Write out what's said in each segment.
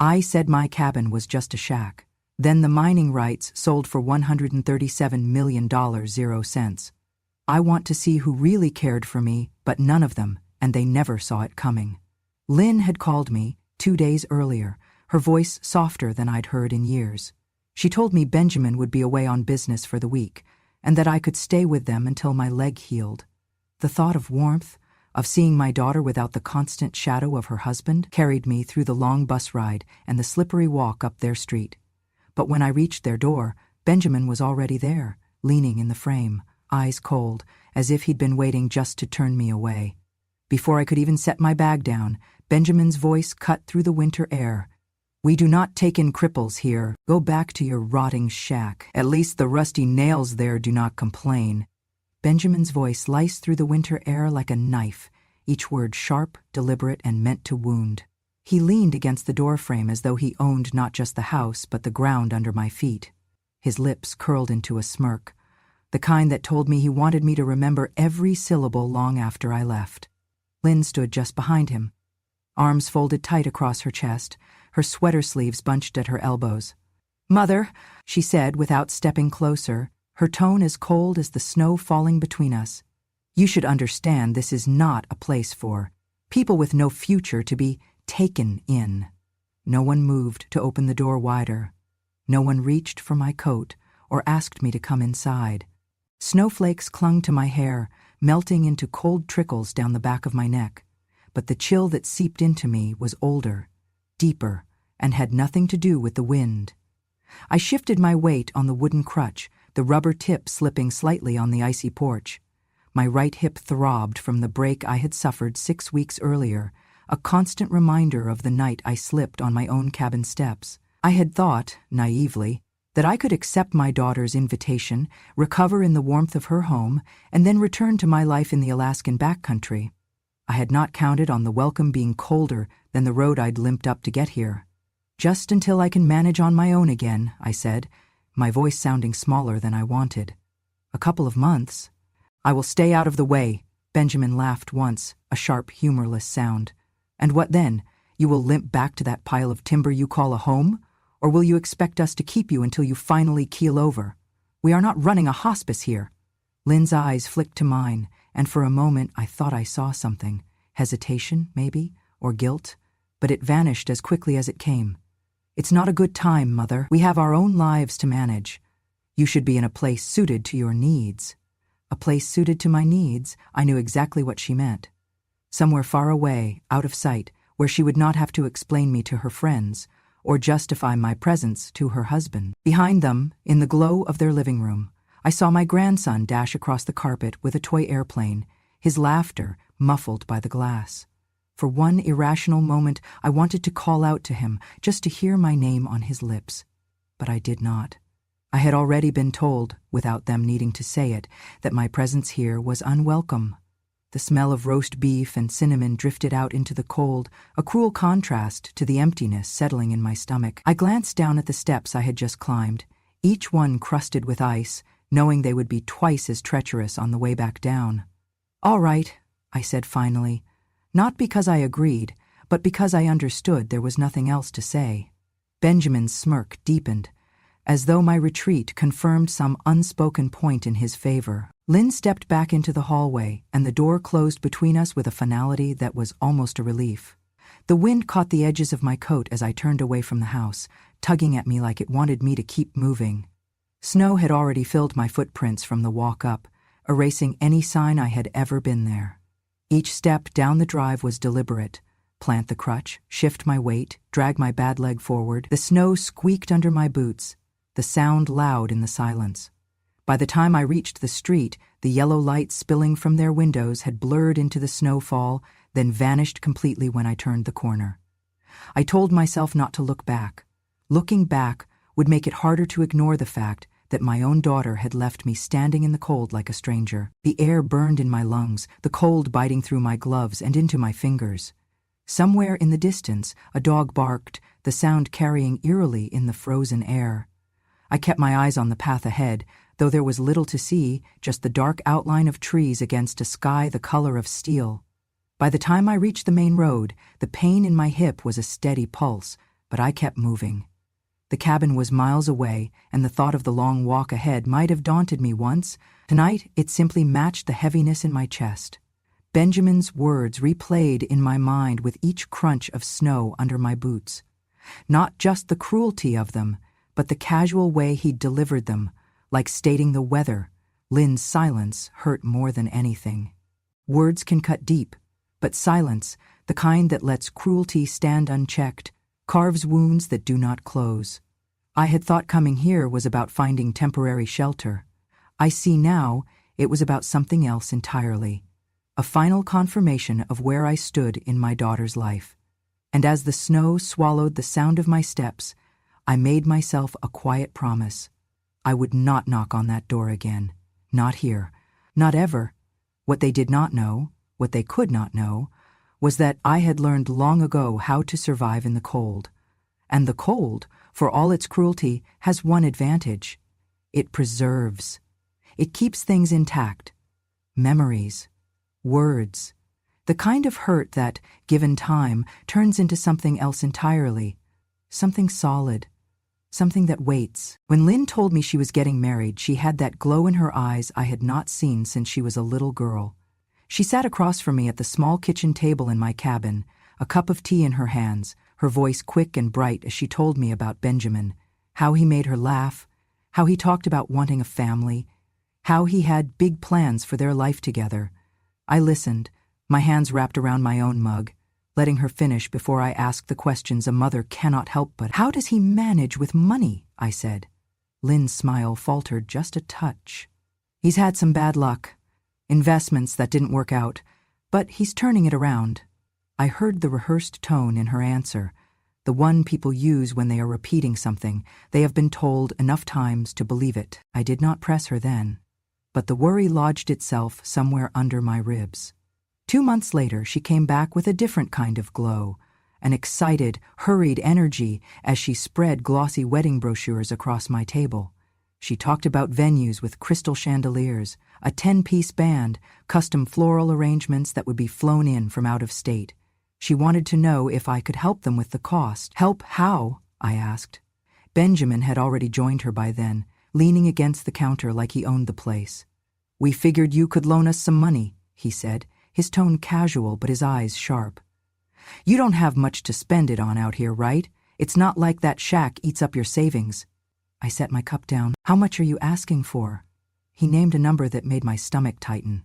I said my cabin was just a shack. Then the mining rights sold for $137 million 0 cents. I want to see who really cared for me, but none of them, and they never saw it coming. Lynn had called me 2 days earlier, her voice softer than I'd heard in years. She told me Benjamin would be away on business for the week, and that I could stay with them until my leg healed. The thought of warmth, of seeing my daughter without the constant shadow of her husband, carried me through the long bus ride and the slippery walk up their street. But when I reached their door, Benjamin was already there, leaning in the frame, eyes cold, as if he'd been waiting just to turn me away. Before I could even set my bag down, Benjamin's voice cut through the winter air. "We do not take in cripples here. Go back to your rotting shack. At least the rusty nails there do not complain." Benjamin's voice sliced through the winter air like a knife, each word sharp, deliberate, and meant to wound. He leaned against the doorframe as though he owned not just the house but the ground under my feet. His lips curled into a smirk, the kind that told me he wanted me to remember every syllable long after I left. Lynn stood just behind him, arms folded tight across her chest, her sweater sleeves bunched at her elbows. "Mother," she said without stepping closer, her tone as cold as the snow falling between us, "you should understand this is not a place for people with no future to be taken in." No one moved to open the door wider. No one reached for my coat or asked me to come inside. Snowflakes clung to my hair, melting into cold trickles down the back of my neck, but the chill that seeped into me was older, deeper, and had nothing to do with the wind. I shifted my weight on the wooden crutch, the rubber tip slipping slightly on the icy porch. My right hip throbbed from the break I had suffered 6 weeks earlier, a constant reminder of the night I slipped on my own cabin steps. I had thought, naively, that I could accept my daughter's invitation, recover in the warmth of her home, and then return to my life in the Alaskan backcountry. I had not counted on the welcome being colder than the road I'd limped up to get here. "Just until I can manage on my own again," I said, my voice sounding smaller than I wanted. "A couple of months." "I will stay out of the way," Benjamin laughed once, a sharp, humorless sound. "And what then? You will limp back to that pile of timber you call a home? Or will you expect us to keep you until you finally keel over? We are not running a hospice here." Lynn's eyes flicked to mine, and for a moment I thought I saw something. Hesitation, maybe, or guilt, but it vanished as quickly as it came. "It's not a good time, Mother. We have our own lives to manage. You should be in a place suited to your needs." A place suited to my needs, I knew exactly what she meant. Somewhere far away, out of sight, where she would not have to explain me to her friends, or justify my presence to her husband. Behind them, in the glow of their living room, I saw my grandson dash across the carpet with a toy airplane, his laughter muffled by the glass. For one irrational moment, I wanted to call out to him, just to hear my name on his lips. But I did not. I had already been told, without them needing to say it, that my presence here was unwelcome. The smell of roast beef and cinnamon drifted out into the cold, a cruel contrast to the emptiness settling in my stomach. I glanced down at the steps I had just climbed, each one crusted with ice, knowing they would be twice as treacherous on the way back down. "All right," I said finally, not because I agreed, but because I understood there was nothing else to say. Benjamin's smirk deepened, as though my retreat confirmed some unspoken point in his favor. Lynn stepped back into the hallway, and the door closed between us with a finality that was almost a relief. The wind caught the edges of my coat as I turned away from the house, tugging at me like it wanted me to keep moving. Snow had already filled my footprints from the walk up, erasing any sign I had ever been there. Each step down the drive was deliberate. Plant the crutch, shift my weight, drag my bad leg forward. The snow squeaked under my boots, the sound loud in the silence. By the time I reached the street, the yellow light spilling from their windows had blurred into the snowfall, then vanished completely when I turned the corner. I told myself not to look back. Looking back would make it harder to ignore the fact that my own daughter had left me standing in the cold like a stranger. The air burned in my lungs, the cold biting through my gloves and into my fingers. Somewhere in the distance, a dog barked, the sound carrying eerily in the frozen air. I kept my eyes on the path ahead, though there was little to see, just the dark outline of trees against a sky the color of steel. By the time I reached the main road, the pain in my hip was a steady pulse, but I kept moving. The cabin was miles away, and the thought of the long walk ahead might have daunted me once. Tonight, it simply matched the heaviness in my chest. Benjamin's words replayed in my mind with each crunch of snow under my boots. Not just the cruelty of them, but the casual way he delivered them, like stating the weather. Lynn's silence hurt more than anything. Words can cut deep, but silence, the kind that lets cruelty stand unchecked, carves wounds that do not close. I had thought coming here was about finding temporary shelter. I see now it was about something else entirely. A final confirmation of where I stood in my daughter's life. And as the snow swallowed the sound of my steps, I made myself a quiet promise. I would not knock on that door again. Not here. Not ever. What they did not know, what they could not know, was that I had learned long ago how to survive in the cold. And the cold, for all its cruelty, has one advantage. It preserves. It keeps things intact. Memories. Words. The kind of hurt that, given time, turns into something else entirely. Something solid. Something that waits. When Lynn told me she was getting married, she had that glow in her eyes I had not seen since she was a little girl. She sat across from me at the small kitchen table in my cabin, a cup of tea in her hands, her voice quick and bright as she told me about Benjamin, how he made her laugh, how he talked about wanting a family, how he had big plans for their life together. I listened, my hands wrapped around my own mug, letting her finish before I asked the questions a mother cannot help but. "How does he manage with money?" I said. Lynn's smile faltered just a touch. "He's had some bad luck. Investments that didn't work out, but he's turning it around." I heard the rehearsed tone in her answer, the one people use when they are repeating something they have been told enough times to believe it. I did not press her then, but the worry lodged itself somewhere under my ribs. 2 months later, she came back with a different kind of glow, an excited, hurried energy as she spread glossy wedding brochures across my table. She talked about venues with crystal chandeliers, a 10-piece band, custom floral arrangements that would be flown in from out of state. She wanted to know if I could help them with the cost. "Help how?" I asked. Benjamin had already joined her by then, leaning against the counter like he owned the place. "We figured you could loan us some money," he said, his tone casual but his eyes sharp. "You don't have much to spend it on out here, right? It's not like that shack eats up your savings." I set my cup down. "How much are you asking for?" He named a number that made my stomach tighten.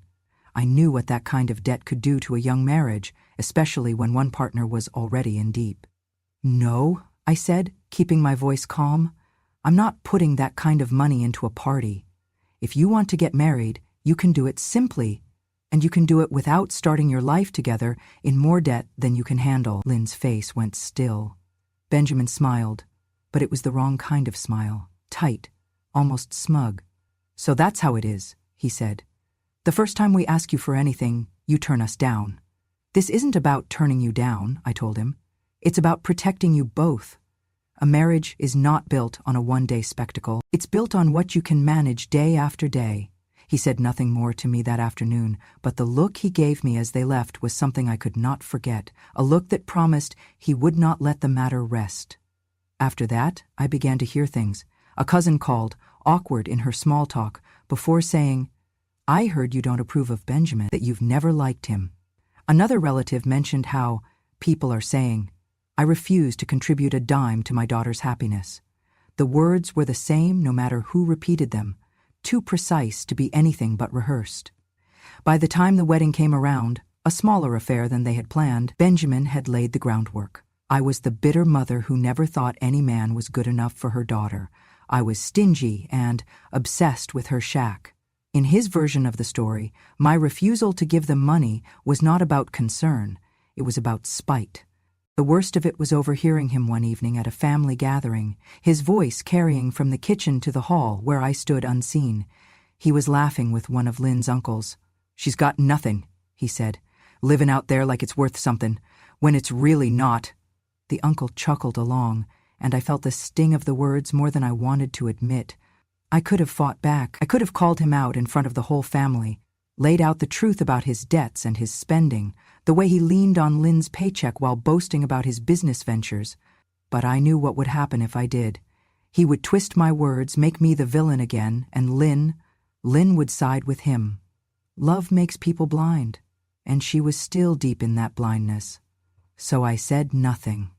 I knew what that kind of debt could do to a young marriage, especially when one partner was already in deep. "No," I said, keeping my voice calm. "I'm not putting that kind of money into a party. If you want to get married, you can do it simply, and you can do it without starting your life together in more debt than you can handle." Lynn's face went still. Benjamin smiled, but it was the wrong kind of smile, tight, almost smug. "So that's how it is," he said. "The first time we ask you for anything, you turn us down." "This isn't about turning you down," I told him. "It's about protecting you both. A marriage is not built on a one-day spectacle. It's built on what you can manage day after day." He said nothing more to me that afternoon, but the look he gave me as they left was something I could not forget, a look that promised he would not let the matter rest. After that, I began to hear things. A cousin called, awkward in her small talk, before saying, "I heard you don't approve of Benjamin, that you've never liked him." Another relative mentioned how, people are saying, I refused to contribute a dime to my daughter's happiness. The words were the same no matter who repeated them, too precise to be anything but rehearsed. By the time the wedding came around, a smaller affair than they had planned, Benjamin had laid the groundwork. I was the bitter mother who never thought any man was good enough for her daughter. I was stingy and obsessed with her shack. In his version of the story, my refusal to give them money was not about concern, it was about spite. The worst of it was overhearing him one evening at a family gathering, his voice carrying from the kitchen to the hall where I stood unseen. He was laughing with one of Lynn's uncles. "She's got nothing," he said, "living out there like it's worth something, when it's really not." The uncle chuckled along, and I felt the sting of the words more than I wanted to admit. I could have fought back. I could have called him out in front of the whole family, laid out the truth about his debts and his spending, the way he leaned on Lynn's paycheck while boasting about his business ventures. but I knew what would happen if I did. He would twist my words, make me the villain again, and Lynn would side with him. Love makes people blind, and she was still deep in that blindness. So I said nothing.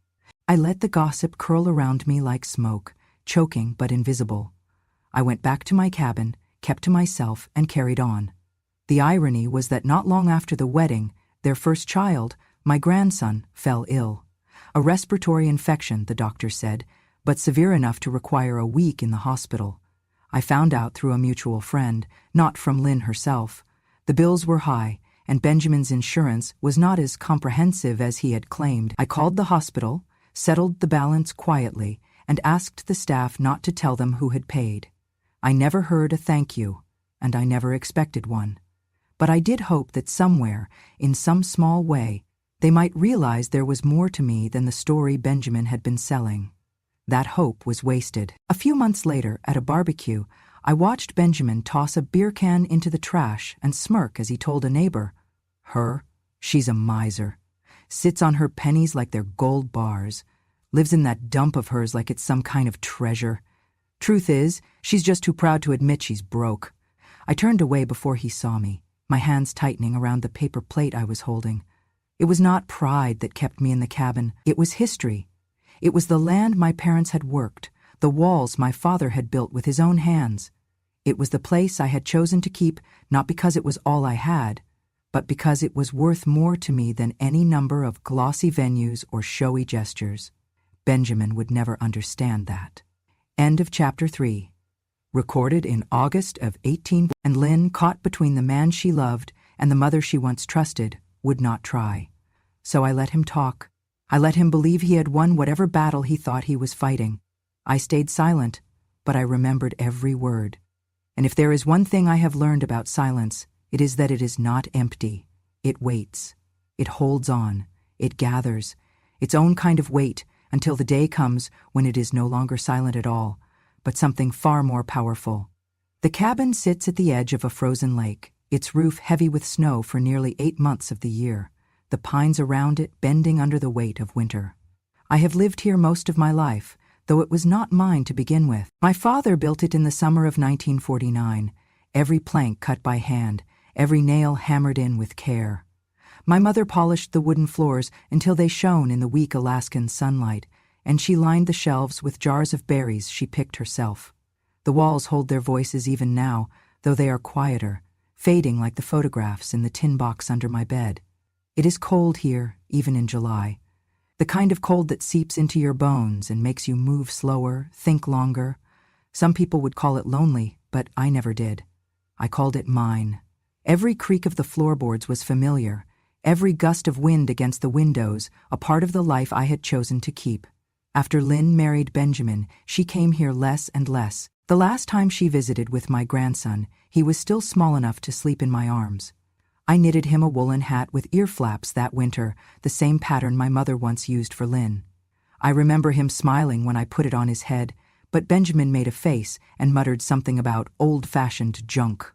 I let the gossip curl around me like smoke, choking but invisible. I went back to my cabin, kept to myself, and carried on. The irony was that not long after the wedding, their first child, my grandson, fell ill. A respiratory infection, the doctor said, but severe enough to require a week in the hospital. I found out through a mutual friend, not from Lynn herself. The bills were high, and Benjamin's insurance was not as comprehensive as he had claimed. I called the hospital, settled the balance quietly, and asked the staff not to tell them who had paid. I never heard a thank you, and I never expected one. But I did hope that somewhere, in some small way, they might realize there was more to me than the story Benjamin had been selling. That hope was wasted. A few months later, at a barbecue, I watched Benjamin toss a beer can into the trash and smirk as he told a neighbor, "Her? She's a miser. Sits on her pennies like they're gold bars. Lives in that dump of hers like it's some kind of treasure. Truth is, she's just too proud to admit she's broke." I turned away before he saw me, my hands tightening around the paper plate I was holding. It was not pride that kept me in the cabin. It was history. It was the land my parents had worked, the walls my father had built with his own hands. It was the place I had chosen to keep, not because it was all I had, but because it was worth more to me than any number of glossy venues or showy gestures. Benjamin would never understand that. End of chapter 3. Recorded in August of 18... And Lynn, caught between the man she loved and the mother she once trusted, would not try. So I let him talk. I let him believe he had won whatever battle he thought he was fighting. I stayed silent, but I remembered every word. And if there is one thing I have learned about silence, it is that it is not empty. It waits. It holds on. It gathers. Its own kind of weight until the day comes when it is no longer silent at all, but something far more powerful. The cabin sits at the edge of a frozen lake, its roof heavy with snow for nearly 8 months of the year, the pines around it bending under the weight of winter. I have lived here most of my life, though it was not mine to begin with. My father built it in the summer of 1949, every plank cut by hand, every nail hammered in with care. My mother polished the wooden floors until they shone in the weak Alaskan sunlight, and she lined the shelves with jars of berries she picked herself. The walls hold their voices even now, though they are quieter, fading like the photographs in the tin box under my bed. It is cold here, even in July. The kind of cold that seeps into your bones and makes you move slower, think longer. Some people would call it lonely, but I never did. I called it mine. Every creak of the floorboards was familiar, every gust of wind against the windows, a part of the life I had chosen to keep. After Lynn married Benjamin, she came here less and less. The last time she visited with my grandson, he was still small enough to sleep in my arms. I knitted him a woolen hat with ear flaps that winter, the same pattern my mother once used for Lynn. I remember him smiling when I put it on his head, but Benjamin made a face and muttered something about old-fashioned junk.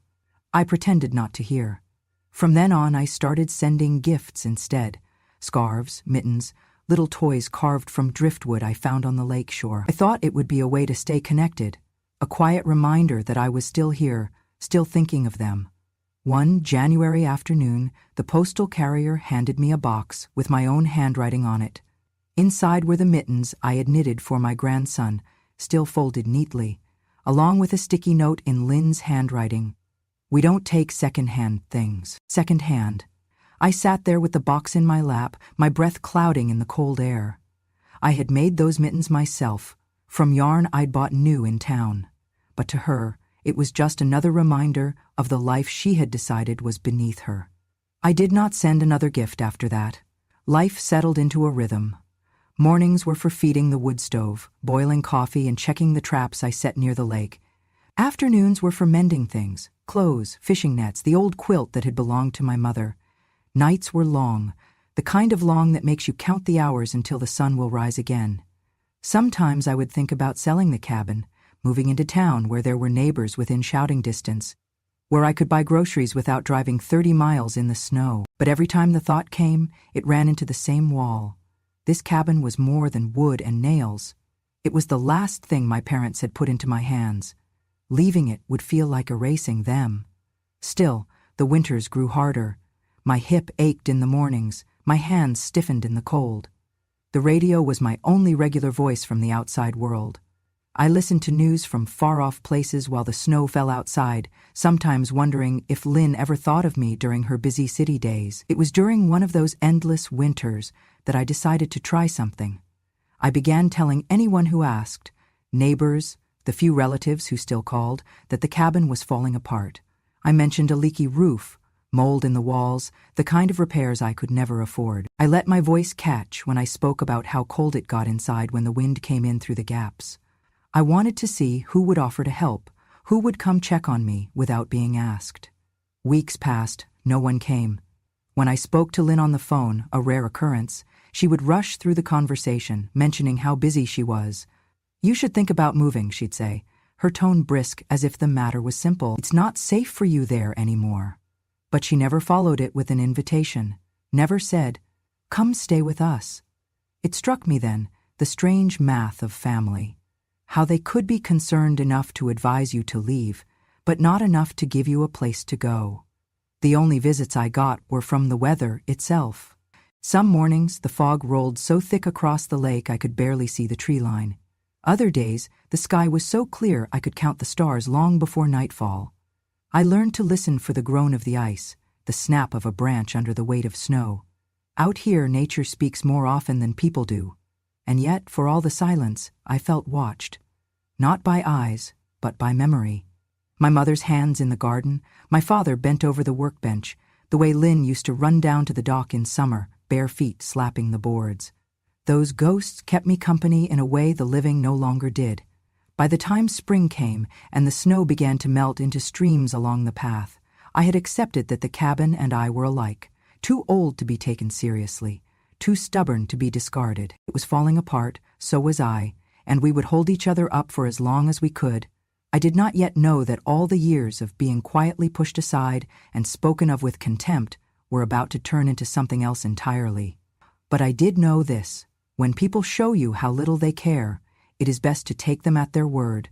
I pretended not to hear. From then on, I started sending gifts instead. Scarves, mittens, little toys carved from driftwood I found on the lake shore. I thought it would be a way to stay connected, a quiet reminder that I was still here, still thinking of them. One January afternoon, the postal carrier handed me a box with my own handwriting on it. Inside were the mittens I had knitted for my grandson, still folded neatly, along with a sticky note in Lynn's handwriting. "We don't take second-hand things." Second-hand. I sat there with the box in my lap, my breath clouding in the cold air. I had made those mittens myself, from yarn I'd bought new in town. But to her, it was just another reminder of the life she had decided was beneath her. I did not send another gift after that. Life settled into a rhythm. Mornings were for feeding the wood stove, boiling coffee, and checking the traps I set near the lake. Afternoons were for mending things, clothes, fishing nets, the old quilt that had belonged to my mother. Nights were long, the kind of long that makes you count the hours until the sun will rise again. Sometimes I would think about selling the cabin, moving into town where there were neighbors within shouting distance, where I could buy groceries without driving 30 miles in the snow. But every time the thought came, it ran into the same wall. This cabin was more than wood and nails. It was the last thing my parents had put into my hands. Leaving it would feel like erasing them. Still, the winters grew harder. My hip ached in the mornings, my hands stiffened in the cold. The radio was my only regular voice from the outside world. I listened to news from far-off places while the snow fell outside, sometimes wondering if Lynn ever thought of me during her busy city days. It was during one of those endless winters that I decided to try something. I began telling anyone who asked, neighbors, the few relatives who still called, that the cabin was falling apart. I mentioned a leaky roof, mold in the walls, the kind of repairs I could never afford. I let my voice catch when I spoke about how cold it got inside when the wind came in through the gaps. I wanted to see who would offer to help, who would come check on me without being asked. Weeks passed, no one came. When I spoke to Lynn on the phone, a rare occurrence, she would rush through the conversation, mentioning how busy she was. "You should think about moving," she'd say, her tone brisk as if the matter was simple. "It's not safe for you there anymore." But she never followed it with an invitation, never said, "Come stay with us." It struck me then, the strange math of family. How they could be concerned enough to advise you to leave, but not enough to give you a place to go. The only visits I got were from the weather itself. Some mornings, the fog rolled so thick across the lake I could barely see the tree line. Other days, the sky was so clear I could count the stars long before nightfall. I learned to listen for the groan of the ice, the snap of a branch under the weight of snow. Out here, nature speaks more often than people do. And yet, for all the silence, I felt watched. Not by eyes, but by memory. My mother's hands in the garden, my father bent over the workbench, the way Lynn used to run down to the dock in summer, bare feet slapping the boards. Those ghosts kept me company in a way the living no longer did. By the time spring came and the snow began to melt into streams along the path, I had accepted that the cabin and I were alike, too old to be taken seriously, too stubborn to be discarded. It was falling apart, so was I, and we would hold each other up for as long as we could. I did not yet know that all the years of being quietly pushed aside and spoken of with contempt were about to turn into something else entirely. But I did know this: when people show you how little they care, it is best to take them at their word,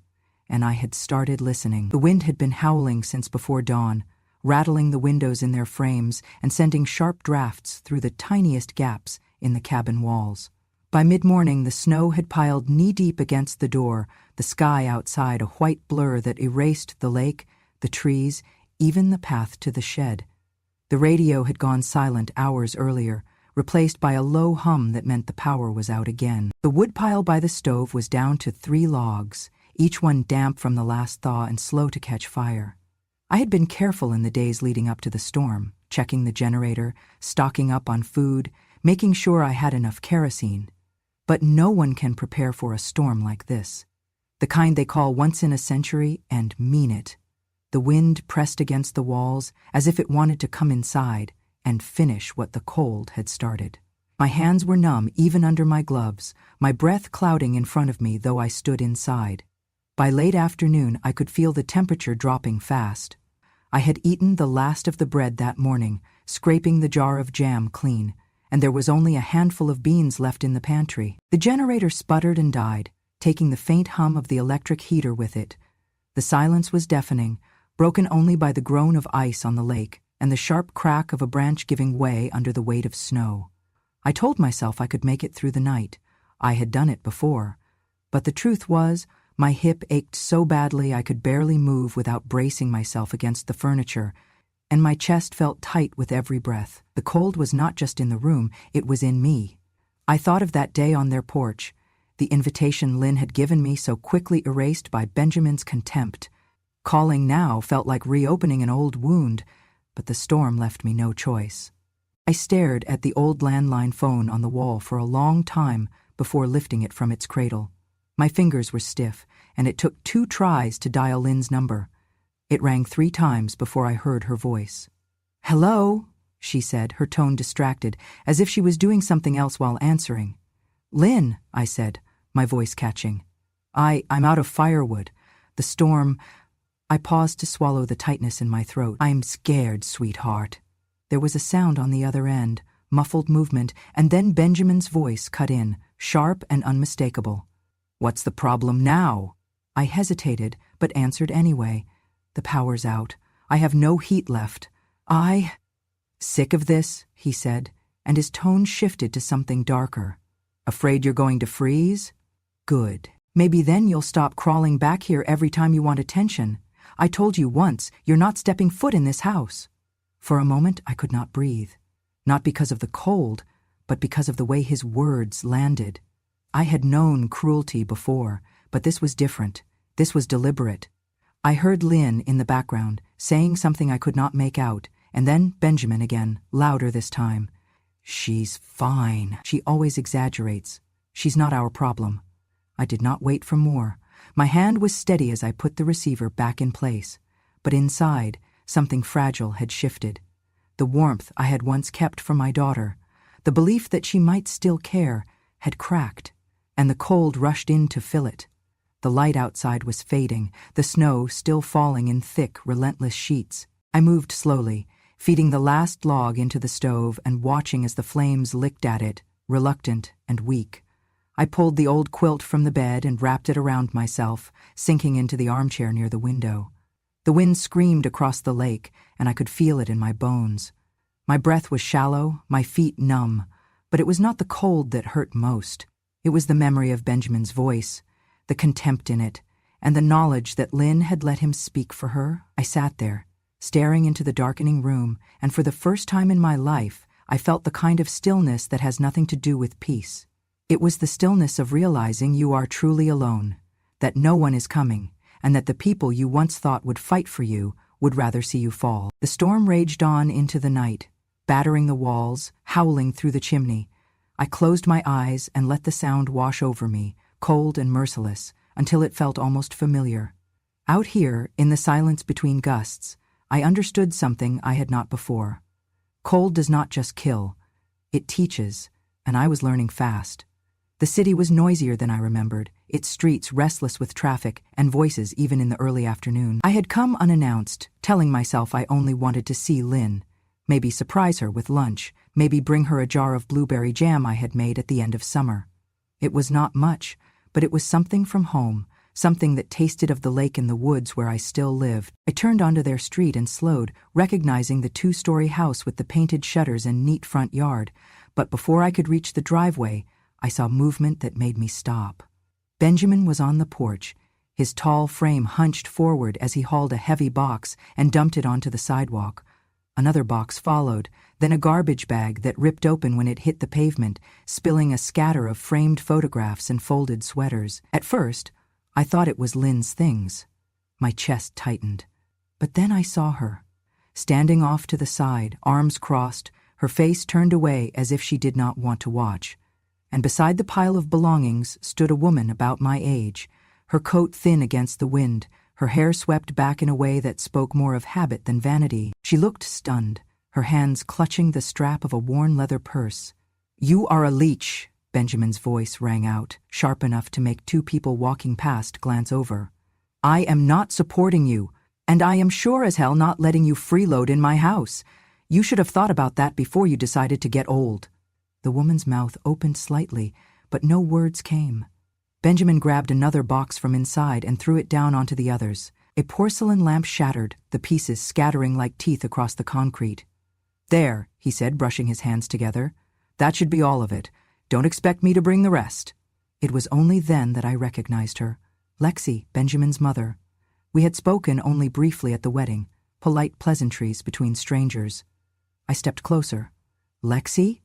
and I had started listening. The wind had been howling since before dawn, rattling the windows in their frames and sending sharp drafts through the tiniest gaps in the cabin walls. By mid-morning, the snow had piled knee-deep against the door, the sky outside a white blur that erased the lake, the trees, even the path to the shed. The radio had gone silent hours earlier, replaced by a low hum that meant the power was out again. The woodpile by the stove was down to 3 logs, each one damp from the last thaw and slow to catch fire. I had been careful in the days leading up to the storm, checking the generator, stocking up on food, making sure I had enough kerosene. But no one can prepare for a storm like this, the kind they call once in a century and mean it. The wind pressed against the walls as if it wanted to come inside and finish what the cold had started. My hands were numb even under my gloves, my breath clouding in front of me though I stood inside. By late afternoon, I could feel the temperature dropping fast. I had eaten the last of the bread that morning, scraping the jar of jam clean, and there was only a handful of beans left in the pantry. The generator sputtered and died, taking the faint hum of the electric heater with it. The silence was deafening, broken only by the groan of ice on the lake and the sharp crack of a branch giving way under the weight of snow. I told myself I could make it through the night. I had done it before. But the truth was, my hip ached so badly I could barely move without bracing myself against the furniture, and my chest felt tight with every breath. The cold was not just in the room, it was in me. I thought of that day on their porch, the invitation Lynn had given me so quickly erased by Benjamin's contempt. Calling now felt like reopening an old wound, but the storm left me no choice. I stared at the old landline phone on the wall for a long time before lifting it from its cradle. My fingers were stiff, and it took 2 tries to dial Lynn's number. It rang 3 times before I heard her voice. "Hello," she said, her tone distracted, as if she was doing something else while answering. "Lynn," I said, my voice catching. I'm out of firewood. The storm—" I paused to swallow the tightness in my throat. "I'm scared, sweetheart." There was a sound on the other end, muffled movement, and then Benjamin's voice cut in, sharp and unmistakable. "What's the problem now?" I hesitated, but answered anyway. "The power's out. I have no heat left. Sick of this," he said, and his tone shifted to something darker. "Afraid you're going to freeze? Good. Maybe then you'll stop crawling back here every time you want attention. I told you once, you're not stepping foot in this house." For a moment I could not breathe. Not because of the cold, but because of the way his words landed. I had known cruelty before, but this was different. This was deliberate. I heard Lynn in the background, saying something I could not make out, and then Benjamin again, louder this time. "She's fine. She always exaggerates. She's not our problem." I did not wait for more. My hand was steady as I put the receiver back in place. But inside, something fragile had shifted. The warmth I had once kept for my daughter, the belief that she might still care, had cracked, and the cold rushed in to fill it. The light outside was fading, the snow still falling in thick, relentless sheets. I moved slowly, feeding the last log into the stove and watching as the flames licked at it, reluctant and weak. I pulled the old quilt from the bed and wrapped it around myself, sinking into the armchair near the window. The wind screamed across the lake, and I could feel it in my bones. My breath was shallow, my feet numb, but it was not the cold that hurt most. It was the memory of Benjamin's voice, the contempt in it, and the knowledge that Lynn had let him speak for her. I sat there, staring into the darkening room, and for the first time in my life, I felt the kind of stillness that has nothing to do with peace. It was the stillness of realizing you are truly alone, that no one is coming, and that the people you once thought would fight for you would rather see you fall. The storm raged on into the night, battering the walls, howling through the chimney. I closed my eyes and let the sound wash over me, cold and merciless, until it felt almost familiar. Out here, in the silence between gusts, I understood something I had not before. Cold does not just kill, it teaches, and I was learning fast. The city was noisier than I remembered, its streets restless with traffic and voices even in the early afternoon. I had come unannounced, telling myself I only wanted to see Lynn, maybe surprise her with lunch, maybe bring her a jar of blueberry jam I had made at the end of summer. It was not much, but it was something from home, something that tasted of the lake in the woods where I still lived. I turned onto their street and slowed, recognizing the two-story house with the painted shutters and neat front yard, but before I could reach the driveway, I saw movement that made me stop. Benjamin was on the porch, his tall frame hunched forward as he hauled a heavy box and dumped it onto the sidewalk. Another box followed, then a garbage bag that ripped open when it hit the pavement, spilling a scatter of framed photographs and folded sweaters. At first, I thought it was Lynn's things. My chest tightened. But then I saw her, standing off to the side, arms crossed, her face turned away as if she did not want to watch. And beside the pile of belongings stood a woman about my age, her coat thin against the wind, her hair swept back in a way that spoke more of habit than vanity. She looked stunned, her hands clutching the strap of a worn leather purse. "You are a leech," Benjamin's voice rang out, sharp enough to make two people walking past glance over. "I am not supporting you, and I am sure as hell not letting you freeload in my house. You should have thought about that before you decided to get old." The woman's mouth opened slightly, but no words came. Benjamin grabbed another box from inside and threw it down onto the others. A porcelain lamp shattered, the pieces scattering like teeth across the concrete. "There," he said, brushing his hands together. "That should be all of it. Don't expect me to bring the rest." It was only then that I recognized her. Lexi, Benjamin's mother. We had spoken only briefly at the wedding, polite pleasantries between strangers. I stepped closer. "Lexi?"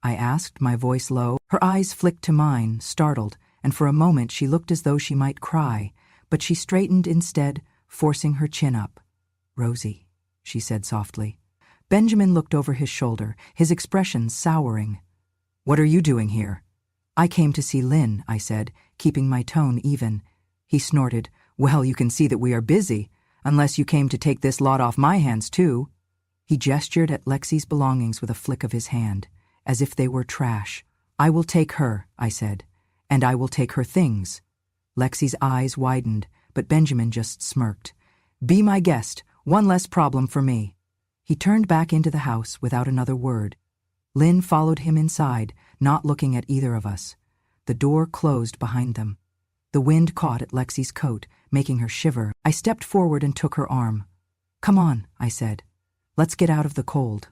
I asked, my voice low. Her eyes flicked to mine, startled, and for a moment she looked as though she might cry, but she straightened instead, forcing her chin up. "Rosie," she said softly. Benjamin looked over his shoulder, his expression souring. "What are you doing here?" "I came to see Lynn," I said, keeping my tone even. He snorted. "Well, you can see that we are busy, unless you came to take this lot off my hands too." He gestured at Lexi's belongings with a flick of his hand, as if they were trash. "I will take her," I said, "and I will take her things." Lexi's eyes widened, but Benjamin just smirked. "Be my guest, one less problem for me." He turned back into the house without another word. Lynn followed him inside, not looking at either of us. The door closed behind them. The wind caught at Lexi's coat, making her shiver. I stepped forward and took her arm. "Come on," I said. "Let's get out of the cold."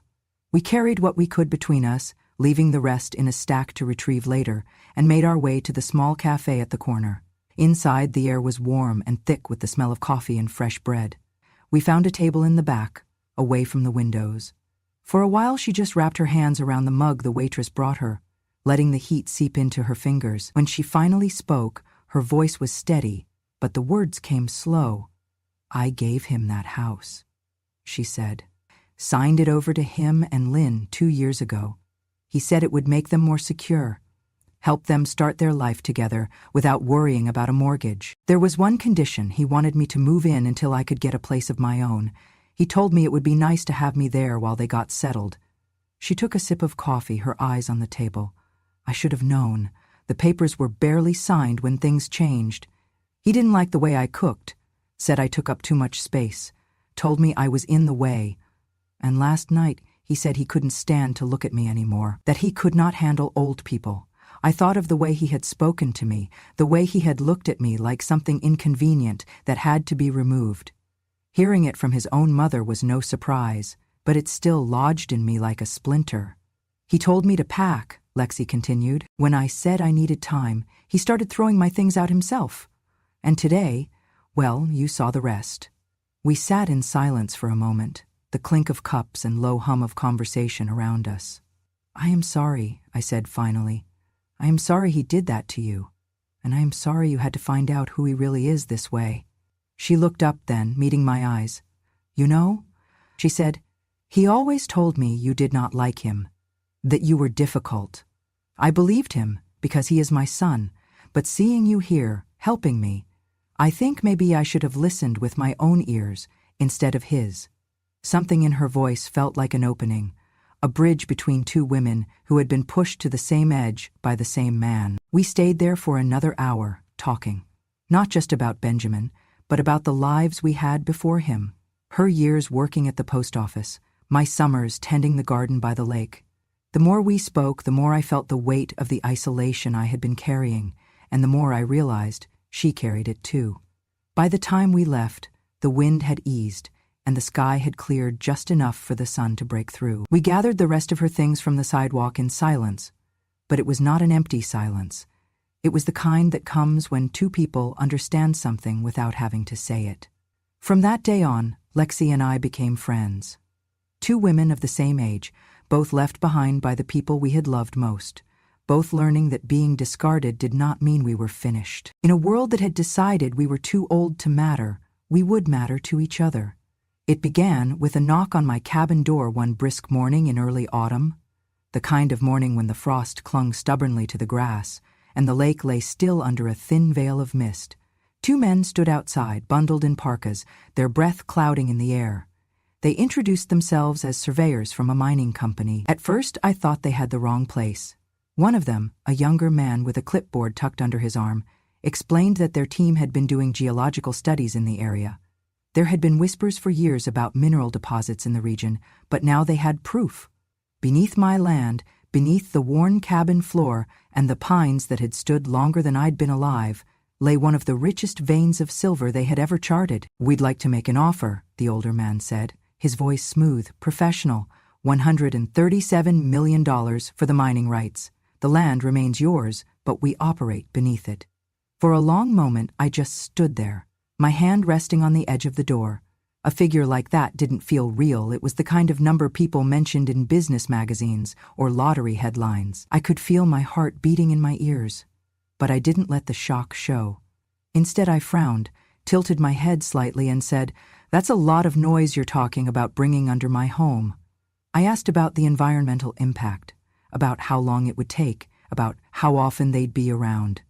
We carried what we could between us, leaving the rest in a stack to retrieve later, and made our way to the small cafe at the corner. Inside, the air was warm and thick with the smell of coffee and fresh bread. We found a table in the back, away from the windows. For a while, she just wrapped her hands around the mug the waitress brought her, letting the heat seep into her fingers. When she finally spoke, her voice was steady, but the words came slow. "I gave him that house," she said. "Signed it over to him and Lynn 2 years ago. He said it would make them more secure, help them start their life together without worrying about a mortgage. There was one condition: he wanted me to move in until I could get a place of my own. He told me it would be nice to have me there while they got settled." She took a sip of coffee, her eyes on the table. I should have known. The papers were barely signed when things changed. He didn't like the way I cooked, said I took up too much space, told me I was in the way. And last night, he said he couldn't stand to look at me anymore, that he could not handle old people. I thought of the way he had spoken to me, the way he had looked at me like something inconvenient that had to be removed. Hearing it from his own mother was no surprise, but it still lodged in me like a splinter. "He told me to pack," Lexi continued. "When I said I needed time, he started throwing my things out himself. And today, well, you saw the rest." We sat in silence for a moment, the clink of cups and low hum of conversation around us. "I am sorry," I said finally. "I am sorry he did that to you. And I am sorry you had to find out who he really is this way." She looked up then, meeting my eyes. "You know," she said, "he always told me you did not like him, that you were difficult. I believed him because he is my son, but seeing you here, helping me, I think maybe I should have listened with my own ears instead of his." Something in her voice felt like an opening, a bridge between two women who had been pushed to the same edge by the same man. We stayed there for another hour, talking, not just about Benjamin, but about the lives we had before him. Her years working at the post office, my summers tending the garden by the lake. The more we spoke, the more I felt the weight of the isolation I had been carrying, and the more I realized she carried it too. By the time we left, the wind had eased, and the sky had cleared just enough for the sun to break through. We gathered the rest of her things from the sidewalk in silence, but it was not an empty silence. It was the kind that comes when two people understand something without having to say it. From that day on, Lexi and I became friends. Two women of the same age, both left behind by the people we had loved most, both learning that being discarded did not mean we were finished. In a world that had decided we were too old to matter, we would matter to each other. It began with a knock on my cabin door one brisk morning in early autumn, the kind of morning when the frost clung stubbornly to the grass, and the lake lay still under a thin veil of mist. Two men stood outside, bundled in parkas, their breath clouding in the air. They introduced themselves as surveyors from a mining company. At first, I thought they had the wrong place. One of them, a younger man with a clipboard tucked under his arm, explained that their team had been doing geological studies in the area. There had been whispers for years about mineral deposits in the region, but now they had proof. Beneath my land, beneath the worn cabin floor and the pines that had stood longer than I'd been alive, lay one of the richest veins of silver they had ever charted. "We'd like to make an offer," the older man said, his voice smooth, professional. $137 million for the mining rights. The land remains yours, but we operate beneath it. For a long moment, I just stood there, my hand resting on the edge of the door. A figure like that didn't feel real. It was the kind of number people mentioned in business magazines or lottery headlines. I could feel my heart beating in my ears, but I didn't let the shock show. Instead, I frowned, tilted my head slightly, and said, "That's a lot of noise you're talking about bringing under my home." I asked about the environmental impact, about how long it would take, about how often they'd be around.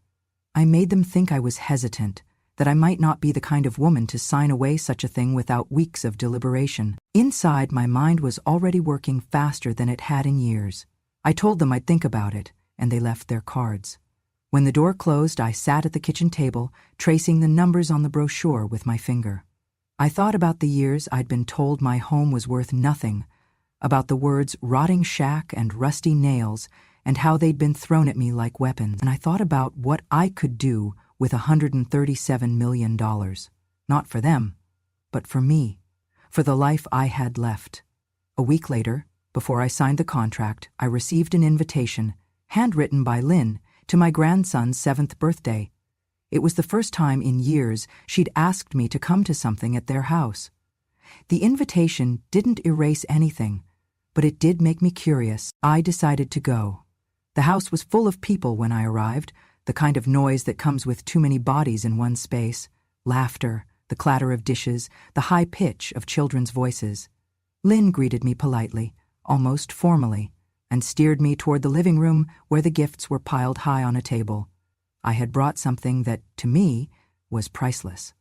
I made them think I was hesitant, that I might not be the kind of woman to sign away such a thing without weeks of deliberation. Inside, my mind was already working faster than it had in years. I told them I'd think about it, and they left their cards. When the door closed, I sat at the kitchen table, tracing the numbers on the brochure with my finger. I thought about the years I'd been told my home was worth nothing, about the words rotting shack and rusty nails and how they'd been thrown at me like weapons. And I thought about what I could do with $137 million. Not for them, but for me, for the life I had left. A week later, before I signed the contract, I received an invitation, handwritten by Lynn, to my grandson's 7th birthday. It was the first time in years she'd asked me to come to something at their house. The invitation didn't erase anything, but it did make me curious. I decided to go. The house was full of people when I arrived, the kind of noise that comes with too many bodies in one space, laughter, the clatter of dishes, the high pitch of children's voices. Lynn greeted me politely, almost formally, and steered me toward the living room where the gifts were piled high on a table. I had brought something that, to me, was priceless.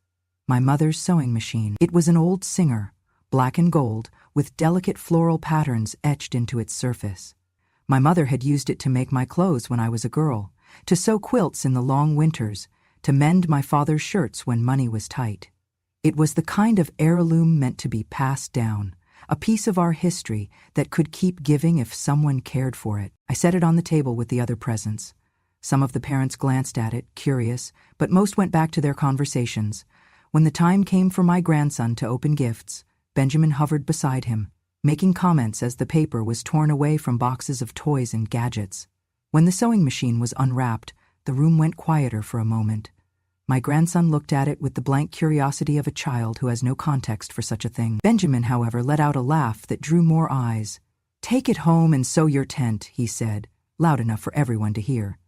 My mother's sewing machine. It was an old Singer, black and gold, with delicate floral patterns etched into its surface. My mother had used it to make my clothes when I was a girl, to sew quilts in the long winters, to mend my father's shirts when money was tight. It was the kind of heirloom meant to be passed down, a piece of our history that could keep giving if someone cared for it. I set it on the table with the other presents. Some of the parents glanced at it, curious, but most went back to their conversations. When the time came for my grandson to open gifts, Benjamin hovered beside him, making comments as the paper was torn away from boxes of toys and gadgets. When the sewing machine was unwrapped, the room went quieter for a moment. My grandson looked at it with the blank curiosity of a child who has no context for such a thing. Benjamin, however, let out a laugh that drew more eyes. "Take it home and sew your tent," he said, loud enough for everyone to hear.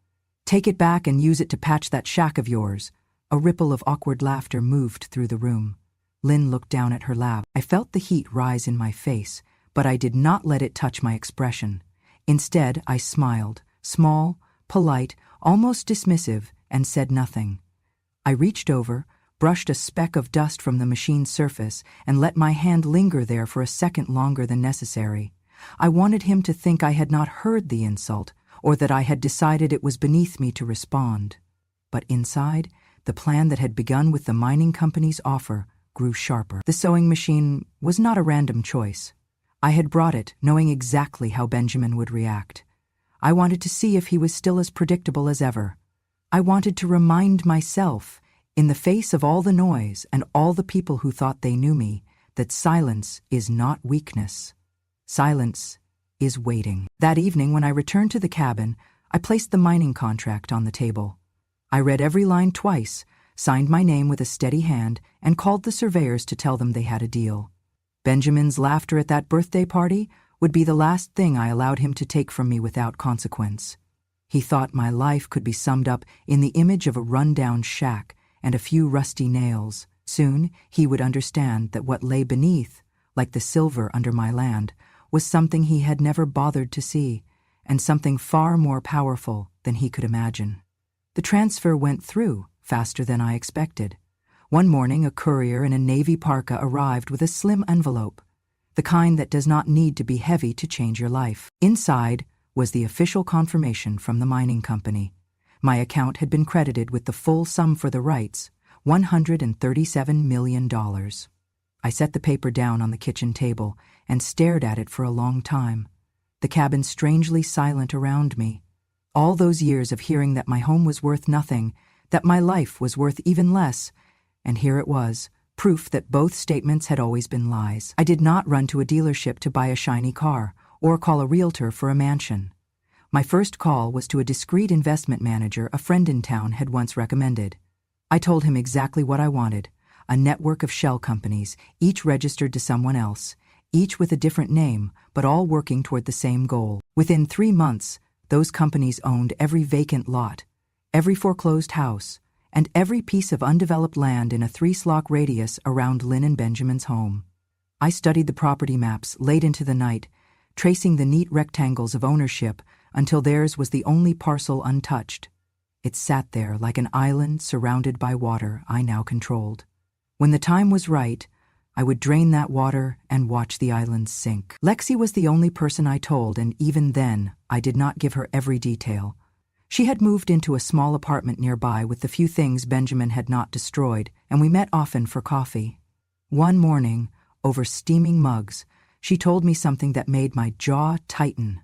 "Take it back and use it to patch that shack of yours." A ripple of awkward laughter moved through the room. Lynn looked down at her lap. I felt the heat rise in my face, but I did not let it touch my expression. Instead, I smiled, small, polite, almost dismissive, and said nothing. I reached over, brushed a speck of dust from the machine's surface, and let my hand linger there for a second longer than necessary. I wanted him to think I had not heard the insult, or that I had decided it was beneath me to respond. But inside, the plan that had begun with the mining company's offer grew sharper. The sewing machine was not a random choice. I had brought it knowing exactly how Benjamin would react. I wanted to see if he was still as predictable as ever. I wanted to remind myself, in the face of all the noise and all the people who thought they knew me, that silence is not weakness. Silence is waiting. That evening, when I returned to the cabin, I placed the mining contract on the table. I read every line twice, signed my name with a steady hand, and called the surveyors to tell them they had a deal. Benjamin's laughter at that birthday party would be the last thing I allowed him to take from me without consequence. He thought my life could be summed up in the image of a run-down shack and a few rusty nails. Soon he would understand that what lay beneath, like the silver under my land, was something he had never bothered to see, and something far more powerful than he could imagine. The transfer went through faster than I expected. One morning, a courier in a navy parka arrived with a slim envelope, the kind that does not need to be heavy to change your life. Inside was the official confirmation from the mining company. My account had been credited with the full sum for the rights, $137 million. I set the paper down on the kitchen table and stared at it for a long time, the cabin strangely silent around me. All those years of hearing that my home was worth nothing, that my life was worth even less, and here it was, proof that both statements had always been lies. I did not run to a dealership to buy a shiny car or call a realtor for a mansion. My first call was to a discreet investment manager a friend in town had once recommended. I told him exactly what I wanted, a network of shell companies, each registered to someone else, each with a different name, but all working toward the same goal. Within 3 months, those companies owned every vacant lot, every foreclosed house, and every piece of undeveloped land in a 3-block radius around Lynn and Benjamin's home. I studied the property maps late into the night, tracing the neat rectangles of ownership until theirs was the only parcel untouched. It sat there like an island surrounded by water I now controlled. When the time was right, I would drain that water and watch the island sink. Lexi was the only person I told, and even then, I did not give her every detail. She had moved into a small apartment nearby with the few things Benjamin had not destroyed, and we met often for coffee. One morning, over steaming mugs, She told me something that made my jaw tighten.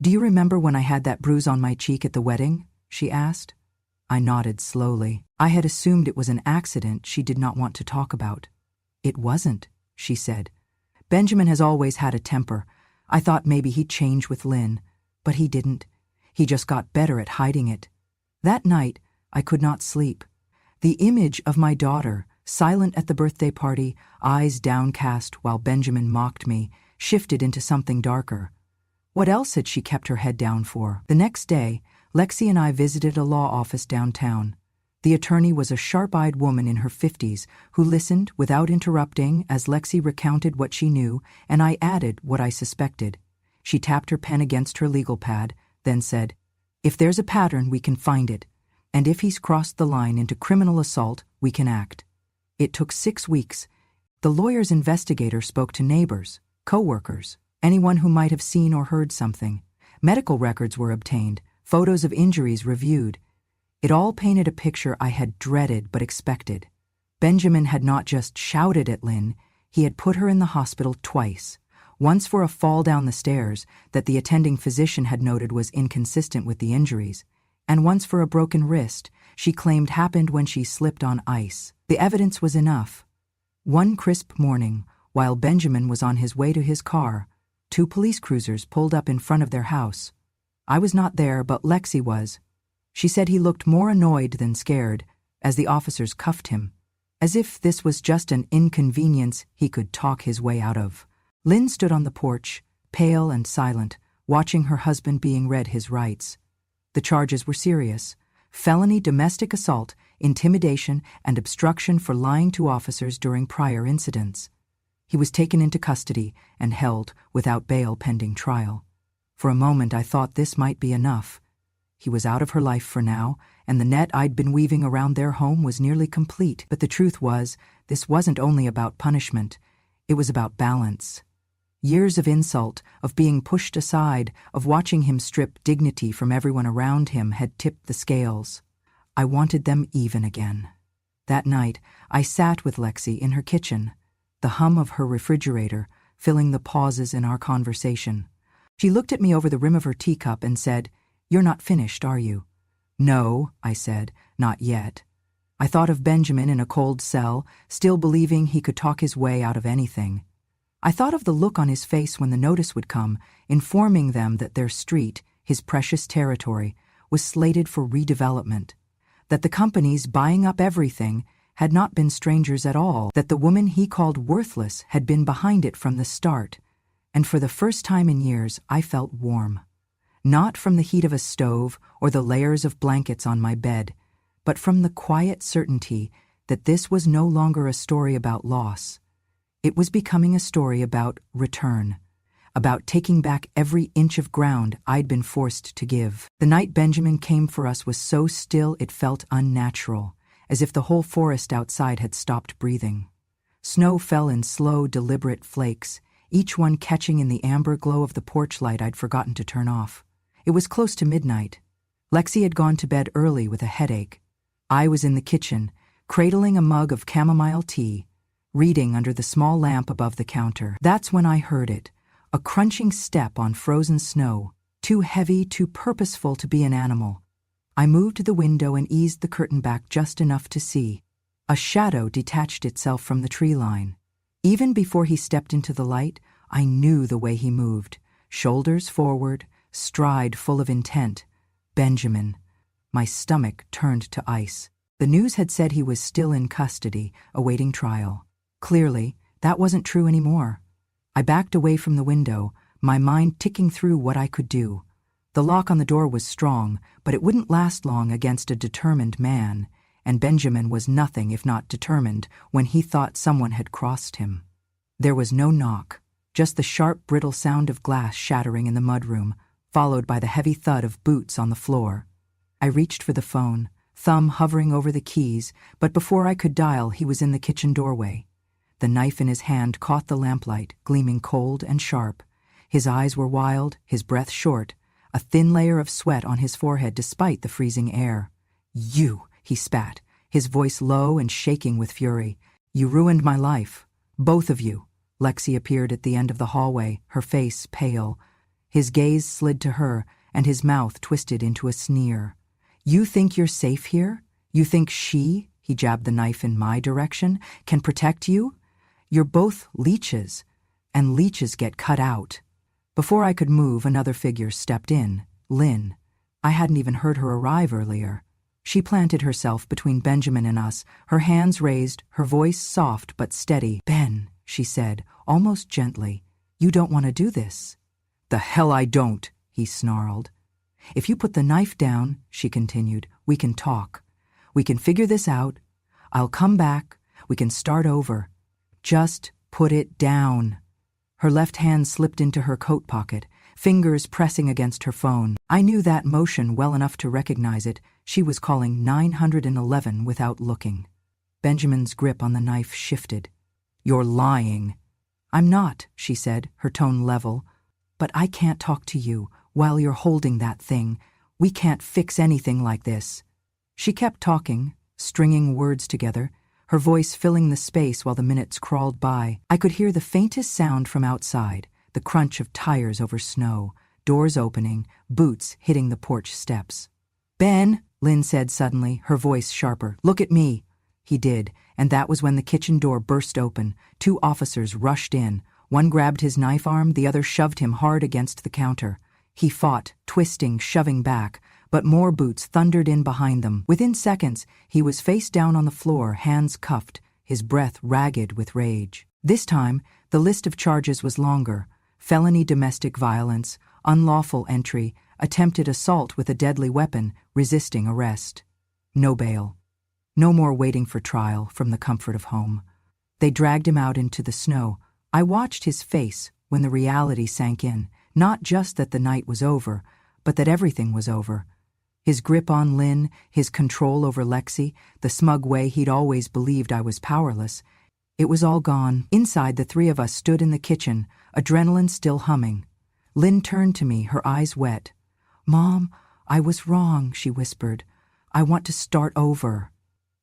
"Do you remember when I had that bruise on my cheek at the wedding?" she asked. I nodded slowly. I had assumed it was an accident she did not want to talk about. "It wasn't," she said. "Benjamin has always had a temper. I thought maybe he'd change with Lynn, but he didn't. He just got better at hiding it." That night, I could not sleep. The image of my daughter, silent at the birthday party, eyes downcast while Benjamin mocked me, shifted into something darker. What else had she kept her head down for? The next day, Lexi and I visited a law office downtown. The attorney was a sharp-eyed woman in her 50s who listened without interrupting as Lexi recounted what she knew, and I added what I suspected. She tapped her pen against her legal pad, then said, "If there's a pattern, we can find it. And if he's crossed the line into criminal assault, we can act." It took 6 weeks. The lawyer's investigator spoke to neighbors, co-workers, anyone who might have seen or heard something. Medical records were obtained, photos of injuries reviewed. It all painted a picture I had dreaded but expected. Benjamin had not just shouted at Lynn, he had put her in the hospital twice. Once for a fall down the stairs that the attending physician had noted was inconsistent with the injuries, and once for a broken wrist she claimed happened when she slipped on ice. The evidence was enough. One crisp morning, while Benjamin was on his way to his car, 2 police cruisers pulled up in front of their house. I was not there, but Lexi was. She said he looked more annoyed than scared as the officers cuffed him, as if this was just an inconvenience he could talk his way out of. Lynn stood on the porch, pale and silent, watching her husband being read his rights. The charges were serious: felony domestic assault, intimidation, and obstruction for lying to officers during prior incidents. He was taken into custody and held without bail pending trial. For a moment I thought this might be enough. He was out of her life for now, and the net I'd been weaving around their home was nearly complete. But the truth was, this wasn't only about punishment, it was about balance. Years of insult, of being pushed aside, of watching him strip dignity from everyone around him had tipped the scales. I wanted them even again. That night, I sat with Lexi in her kitchen, the hum of her refrigerator filling the pauses in our conversation. She looked at me over the rim of her teacup and said, "You're not finished, are you?" "No," I said, "not yet." I thought of Benjamin in a cold cell, still believing he could talk his way out of anything. I thought of the look on his face when the notice would come, informing them that their street, his precious territory, was slated for redevelopment, that the companies buying up everything had not been strangers at all, that the woman he called worthless had been behind it from the start, and for the first time in years I felt warm. Not from the heat of a stove or the layers of blankets on my bed, but from the quiet certainty that this was no longer a story about loss. It was becoming a story about return, about taking back every inch of ground I'd been forced to give. The night Benjamin came for us was so still it felt unnatural, as if the whole forest outside had stopped breathing. Snow fell in slow, deliberate flakes, each one catching in the amber glow of the porch light I'd forgotten to turn off. It was close to midnight. Lexi had gone to bed early with a headache. I was in the kitchen, cradling a mug of chamomile tea, reading under the small lamp above the counter. That's when I heard it, a crunching step on frozen snow, too heavy, too purposeful to be an animal. I moved to the window and eased the curtain back just enough to see. A shadow detached itself from the tree line. Even before he stepped into the light, I knew the way he moved, shoulders forward, stride full of intent. Benjamin. My stomach turned to ice. The news had said he was still in custody, awaiting trial. Clearly, that wasn't true anymore. I backed away from the window, my mind ticking through what I could do. The lock on the door was strong, but it wouldn't last long against a determined man, and Benjamin was nothing if not determined when he thought someone had crossed him. There was no knock, just the sharp, brittle sound of glass shattering in the mudroom, followed by the heavy thud of boots on the floor. I reached for the phone, thumb hovering over the keys, but before I could dial, he was in the kitchen doorway. The knife in his hand caught the lamplight, gleaming cold and sharp. His eyes were wild, his breath short, a thin layer of sweat on his forehead despite the freezing air. "You," he spat, his voice low and shaking with fury. "You ruined my life. Both of you. Lexi appeared at the end of the hallway, her face pale. His gaze slid to her, and his mouth twisted into a sneer. "You think you're safe here? You think she," he jabbed the knife in my direction, "can protect you? You're both leeches, and leeches get cut out." Before I could move, another figure stepped in, Lynn. I hadn't even heard her arrive earlier. She planted herself between Benjamin and us, her hands raised, her voice soft but steady. "Ben," she said, almost gently, "you don't want to do this." "The hell I don't," he snarled. "If you put the knife down," she continued, "we can talk. We can figure this out. I'll come back. We can start over. Just put it down." Her left hand slipped into her coat pocket, fingers pressing against her phone. I knew that motion well enough to recognize it. She was calling 911 without looking. Benjamin's grip on the knife shifted. "You're lying." "I'm not," she said, her tone level. "But I can't talk to you while you're holding that thing. We can't fix anything like this." She kept talking, stringing words together, her voice filling the space while the minutes crawled by. I could hear the faintest sound from outside, the crunch of tires over snow, doors opening, boots hitting the porch steps. "Ben," Lynn said suddenly, her voice sharper, "look at me." He did, and that was when the kitchen door burst open. 2 officers rushed in. One grabbed his knife arm, the other shoved him hard against the counter. He fought, twisting, shoving back, but more boots thundered in behind them. Within seconds, he was face down on the floor, hands cuffed, his breath ragged with rage. This time, the list of charges was longer: felony domestic violence, unlawful entry, attempted assault with a deadly weapon, resisting arrest. No bail. No more waiting for trial from the comfort of home. They dragged him out into the snow. I watched his face when the reality sank in, not just that the night was over, but that everything was over. His grip on Lynn, his control over Lexi, the smug way he'd always believed I was powerless. It was all gone. Inside, the 3 of us stood in the kitchen, adrenaline still humming. Lynn turned to me, her eyes wet. "Mom, I was wrong," she whispered. "I want to start over.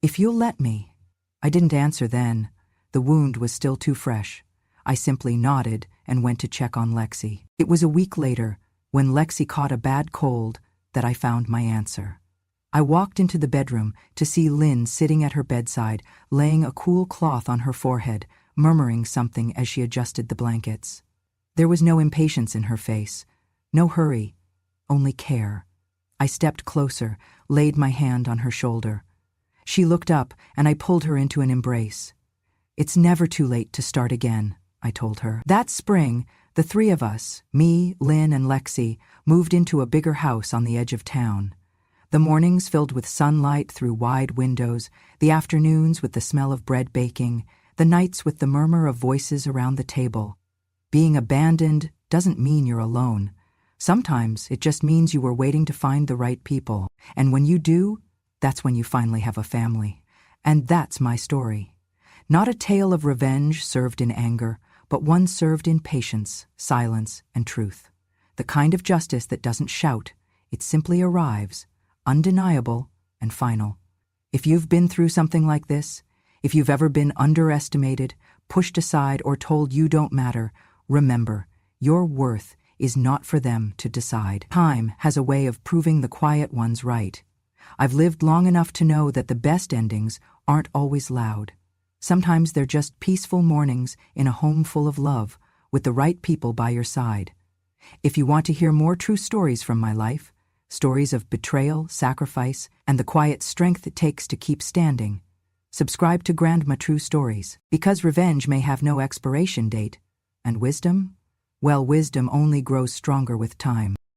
If you'll let me." I didn't answer then. The wound was still too fresh. I simply nodded and went to check on Lexi. It was a week later, when Lexi caught a bad cold, that I found my answer. I walked into the bedroom to see Lynn sitting at her bedside, laying a cool cloth on her forehead, murmuring something as she adjusted the blankets. There was no impatience in her face, no hurry, only care. I stepped closer, laid my hand on her shoulder. She looked up, and I pulled her into an embrace. "It's never too late to start again," I told her. That spring, the 3 of us, me, Lynn, and Lexi, moved into a bigger house on the edge of town. The mornings filled with sunlight through wide windows, the afternoons with the smell of bread baking, the nights with the murmur of voices around the table. Being abandoned doesn't mean you're alone. Sometimes it just means you were waiting to find the right people. And when you do, that's when you finally have a family. And that's my story. Not a tale of revenge served in anger, but one served in patience, silence, and truth. The kind of justice that doesn't shout, it simply arrives, undeniable and final. If you've been through something like this, if you've ever been underestimated, pushed aside, or told you don't matter, remember, your worth is not for them to decide. Time has a way of proving the quiet ones right. I've lived long enough to know that the best endings aren't always loud. Sometimes they're just peaceful mornings in a home full of love, with the right people by your side. If you want to hear more true stories from my life, stories of betrayal, sacrifice, and the quiet strength it takes to keep standing, subscribe to Grandma True Stories, because revenge may have no expiration date, and wisdom? Well, wisdom only grows stronger with time.